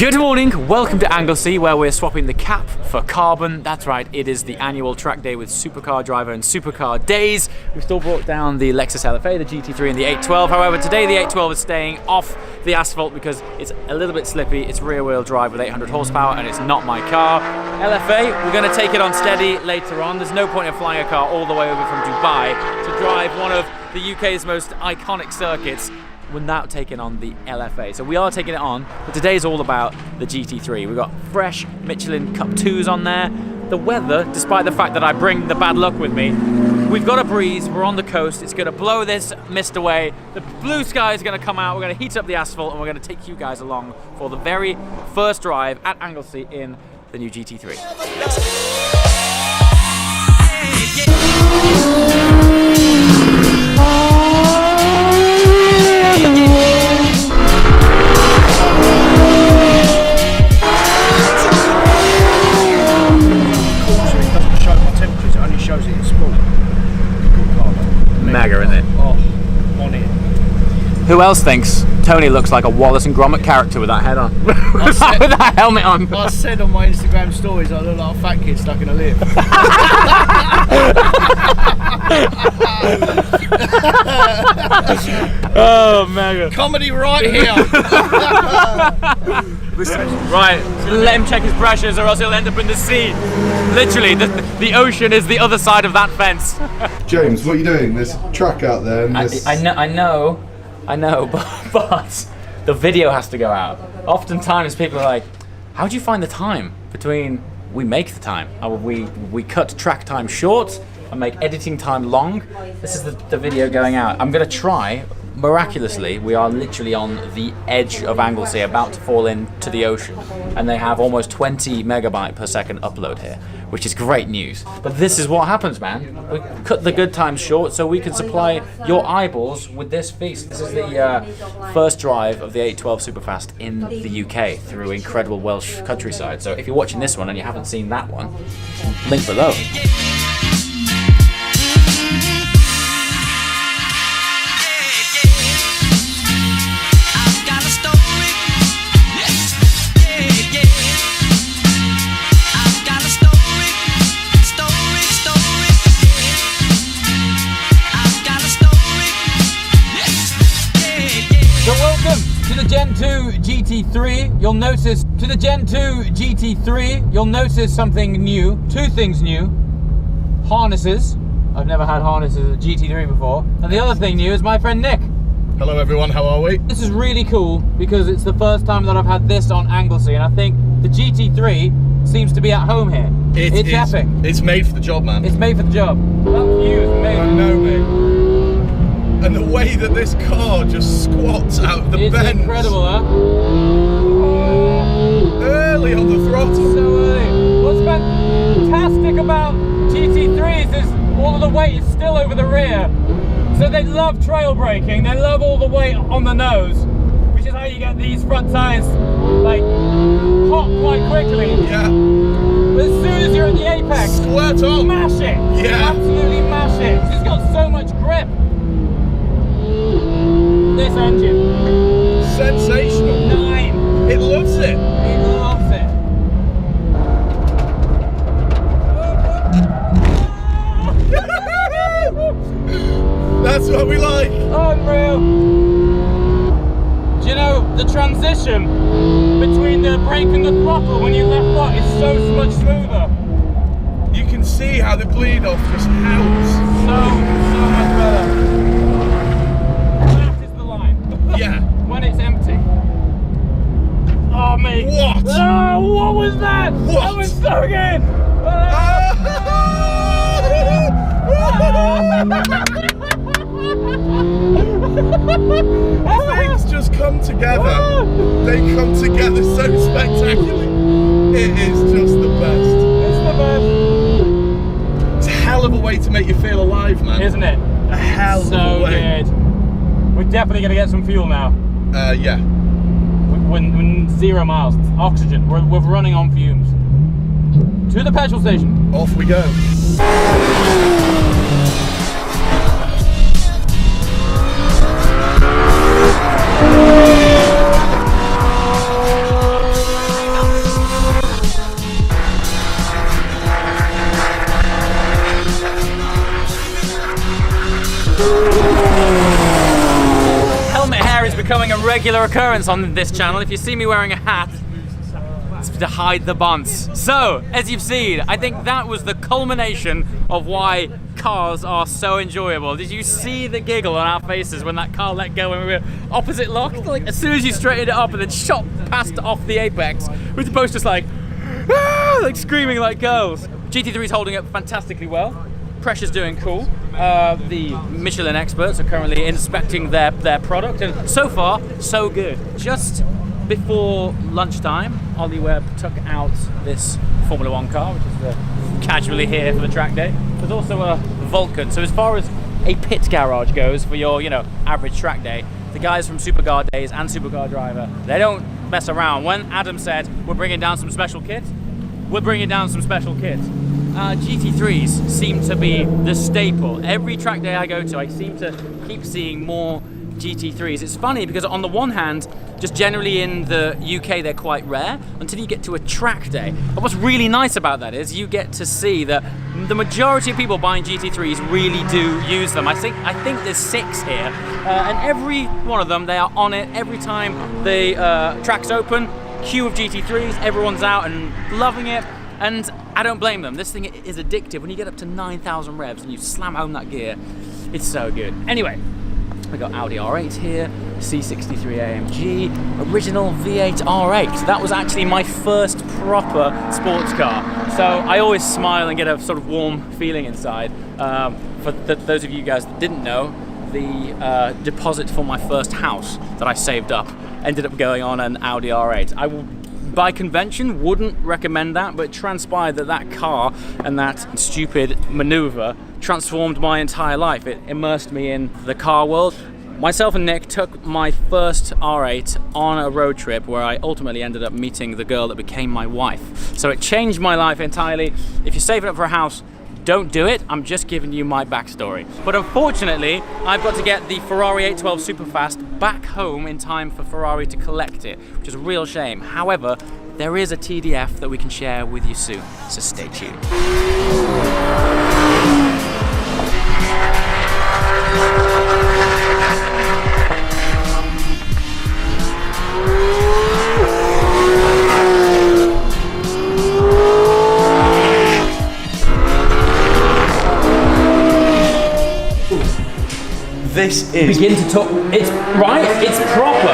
Good morning, welcome to Anglesey, where we're swapping the cap for carbon. That's right, it is the annual track day with Supercar Driver and Supercar Days. We've still brought down the Lexus LFA, the GT3 and the 812. However, today the 812 is staying off the asphalt because it's a little bit slippy. It's rear wheel drive with 800 horsepower and it's not my car. LFA, we're going to take it on steady later on. There's no point in flying a car all the way over from Dubai to drive one of the UK's most iconic circuits without taking on the LFA. So we are taking it on, but today's all about the GT3. We've got fresh Michelin Cup 2s on there. The weather, despite the fact that I bring the bad luck with me, we've got a breeze, we're on the coast, it's gonna blow this mist away, the blue sky is gonna come out, we're gonna heat up the asphalt, and we're gonna take you guys along for the very first drive at Anglesey in the new GT3. Mega, isn't it? Oh, on it. Who else thinks Tony looks like a Wallace and Gromit character with that head on? with that helmet on? I said on my Instagram stories I look like a fat kid stuck in a lift. Oh, mega. Comedy right here. Right, let him check his pressures or else he'll end up in the sea. Literally, the ocean is the other side of that fence. James, what are you doing? There's a track out there. And I know, but the video has to go out. Oftentimes people are like, how do you find the time between we make the time? We cut track time short and make editing time long. This is the video going out. I'm gonna try. Miraculously, we are literally on the edge of Anglesey, about to fall into the ocean, and they have almost 20 megabyte per second upload here, which is great news. But this is what happens, man. We cut the good times short so we can supply your eyeballs with this feast. This is the first drive of the 812 Superfast in the UK through incredible Welsh countryside. So if you're watching this one and you haven't seen that one, link below. Gen 2 GT3, you'll notice something new, two things new. Harnesses. I've never had harnesses at GT3 before. And the other thing new is my friend Nick. Hello everyone, how are we? This is really cool because it's the first time that I've had this on Anglesey, and I think the GT3 seems to be at home here. It's epic. It's made for the job, man. It's made for the job. That view is made. I know, mate. And the way that this car just squats out of the bends. It's incredible, huh? Early on the throttle. So early. What's fantastic about GT3s is all of the weight is still over the rear. So they love trail braking, they love all the weight on the nose, which is how you get these front tyres like hot quite quickly. Yeah. But as soon as you're at the apex, squirt on. Mash it. Yeah. Absolutely mash it. It's got so much grip. This engine. Sensational. 9. It loves it. It loves it. That's what we like. Unreal. Do you know, the transition between the brake and the throttle when you left foot is so much smoother. You can see how the bleed off just howls. So much better. Yeah. When it's empty. Oh, mate. What? Oh, what was that? What? That was so good. Things just come together. They come together so spectacularly. It is just the best. It's the best. It's a hell of a way to make you feel alive, man. Isn't it? A hell of a way. So good. We're definitely going to get some fuel now. Yeah. When 0 miles, oxygen. We're running on fumes. To the petrol station. Off we go. becoming a regular occurrence on this channel. If you see me wearing a hat, it's to hide the bonds. So, as you've seen, I think that was the culmination of why cars are so enjoyable. Did you see the giggle on our faces when that car let go and we were opposite locked? Like, as soon as you straightened it up and then shot past off the apex, we were both just like, ah, like screaming like girls. GT3 is holding up fantastically well. Pressure's doing cool. The Michelin experts are currently inspecting their product, and so far, so good. Just before lunchtime, Ollie Webb took out this Formula One car, which is casually here for the track day. There's also a Vulcan. So as far as a pit garage goes for your, average track day, the guys from Supercar Days and Supercar Driver, they don't mess around. When Adam said we're bringing down some special kit, we're bringing down some special kit. GT3s seem to be the staple. Every track day I go to, I seem to keep seeing more GT3s. It's funny because on the one hand, just generally in the UK they're quite rare until you get to a track day. But what's really nice about that is you get to see that the majority of people buying GT3s really do use them. I think there's 6 here, and every one of them, they are on it every time the track's open. Queue of GT3s, everyone's out and loving it, and I don't blame them. This thing is addictive. When you get up to 9,000 revs and you slam home that gear, it's so good. Anyway, we got Audi R8 here, C63 AMG, original V8 R8. That was actually my first proper sports car. So I always smile and get a sort of warm feeling inside. For those of you guys that didn't know, the deposit for my first house that I saved up ended up going on an Audi R8. I will, by convention, wouldn't recommend that, but it transpired that car and that stupid maneuver transformed my entire life. It immersed me in the car world. Myself and Nick took my first R8 on a road trip where I ultimately ended up meeting the girl that became my wife. So it changed my life entirely. If you're saving up for a house, don't do it. I'm just giving you my backstory. But unfortunately, I've got to get the Ferrari 812 Superfast back home in time for Ferrari to collect it, which is a real shame. However, there is a TDF that we can share with you soon, so stay tuned. This is... Begin to talk. It's right. It's proper.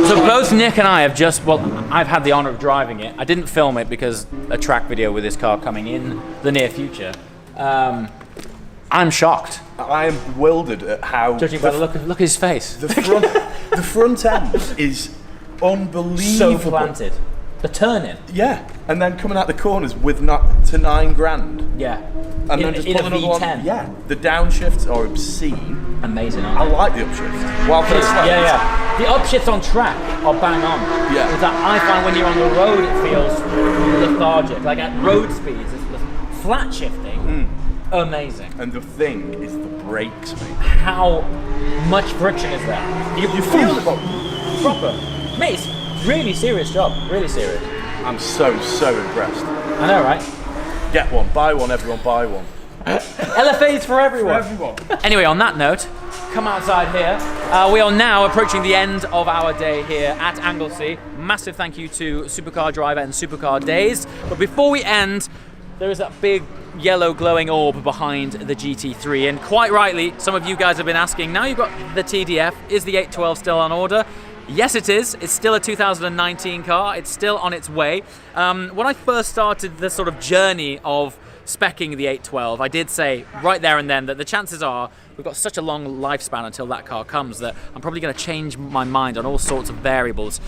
So both Nick and I have just, well, I've had the honor of driving it. I didn't film it because a track video with this car coming in the near future. I'm shocked. I am bewildered at how... Judging by the look at his face. The front end is unbelievable. So planted. The turn-in. Yeah, and then coming out the corners with not to $9,000. Yeah. And then just in pull a another V10. one. Yeah, the downshifts are obscene. Amazing, I aren't they? like the upshift. While for the slopes, Yeah. The upshifts on track are bang on. Yeah. Is that I find when you're on the road it feels lethargic. Like at road speeds, it's flat shifting. Amazing. And the thing is the brakes, mate. How much friction is there? You feel it proper. Mate, it's really serious job. Really serious. I'm so impressed. I know, right? Get one, buy one, everyone buy one. LFAs for everyone. Anyway, on that note, come outside here. We are now approaching the end of our day here at Anglesey. Massive thank you to Supercar Driver and Supercar Days. But before we end, there is that big yellow glowing orb behind the GT3, and quite rightly, some of you guys have been asking, now you've got the TDF, is the 812 still on order? Yes, it is. It's still a 2019 car. It's still on its way. When I first started the sort of journey of speccing the 812, I did say right there and then that the chances are we've got such a long lifespan until that car comes that I'm probably going to change my mind on all sorts of variables,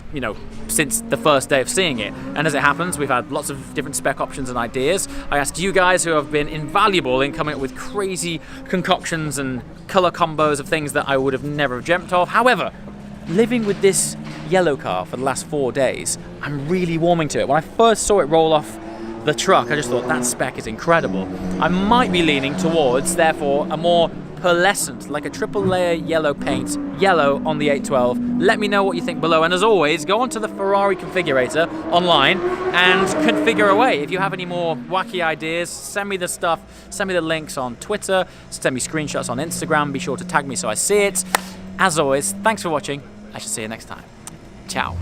since the first day of seeing it. And as it happens, we've had lots of different spec options and ideas. I asked you guys who have been invaluable in coming up with crazy concoctions and color combos of things that I would have never dreamt of. However, living with this yellow car for the last 4 days, I'm really warming to it. When I first saw it roll off the truck, I just thought that spec is incredible. I might be leaning towards, therefore, a more pearlescent, like a triple layer yellow paint, yellow on the 812. Let me know what you think below, and as always, go onto the Ferrari configurator online and configure away. If you have any more wacky ideas, send me the stuff, send me the links on Twitter, send me screenshots on Instagram, be sure to tag me so I see it. As always, thanks for watching. I shall see you next time. Ciao.